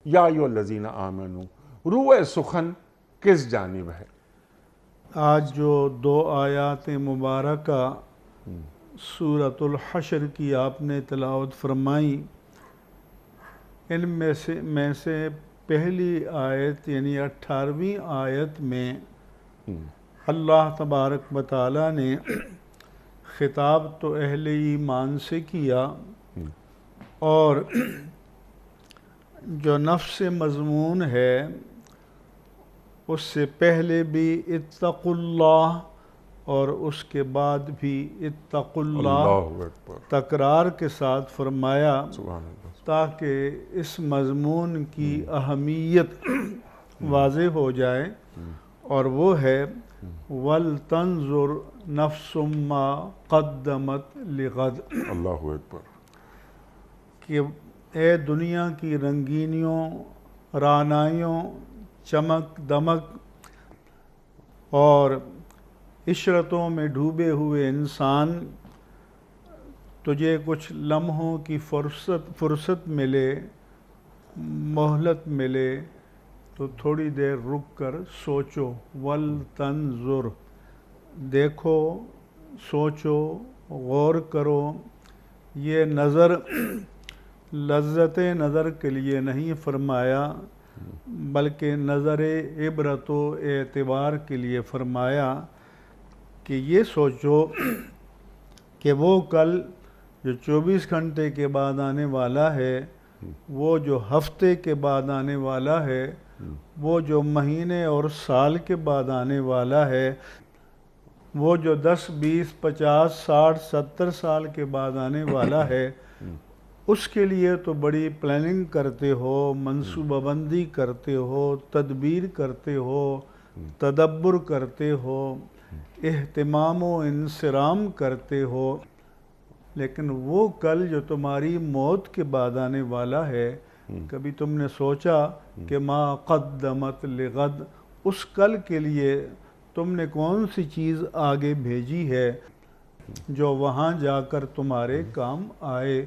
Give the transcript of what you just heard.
یا ایھا الذین آمنو، روح سخن کس جانب ہے؟ آج جو 2 آیات مبارکہ سورۃ الحشر کی آپ نے تلاوت فرمائی، ان میں سے پہلی آیت یعنی 18ویں آیت میں اللہ تبارک و تعالیٰ نے خطاب تو اہل ایمان سے کیا، اور جو نفس مضمون ہے اس سے پہلے بھی اتقوا اللہ اور اس کے بعد بھی اتقوا اللہ اللہ اکبر، تکرار کے ساتھ فرمایا، سبحان اللہ۔ تاکہ اس مضمون کی اہمیت واضح ہو جائے، اور وہ ہے وَلْتَنْظُرْ نَفْسٌ مَّا قَدَّمَتْ لِغَدٍ، اللہ اکبر۔ کہ اے دنیا کی رنگینیوں، رعنائیوں، چمک دمک اور عشرتوں میں ڈوبے ہوئے انسان، تجھے کچھ لمحوں کی فرصت ملے، مہلت ملے تو تھوڑی دیر رک کر سوچو، وَلْتَنْظُرْ، دیکھو، سوچو، غور کرو۔ یہ نظر لذت نظر کے لیے نہیں فرمایا، بلکہ نظر عبرت و اعتبار کے لیے فرمایا کہ یہ سوچو کہ وہ کل جو 24 گھنٹے کے بعد آنے والا ہے، وہ جو ہفتے کے بعد آنے والا ہے، وہ جو مہینے اور سال کے بعد آنے والا ہے، وہ جو 10 20 50 60 70 سال کے بعد آنے والا ہے، اس کے لیے تو بڑی پلاننگ کرتے ہو، منصوبہ بندی کرتے ہو، تدبیر کرتے ہو، تدبر کرتے ہو، اہتمام و انصرام کرتے ہو، لیکن وہ کل جو تمہاری موت کے بعد آنے والا ہے، کبھی تم نے سوچا کہ ما قدمت لغد، اس کل کے لیے تم نے کون سی چیز آگے بھیجی ہے جو وہاں جا کر تمہارے کام آئے؟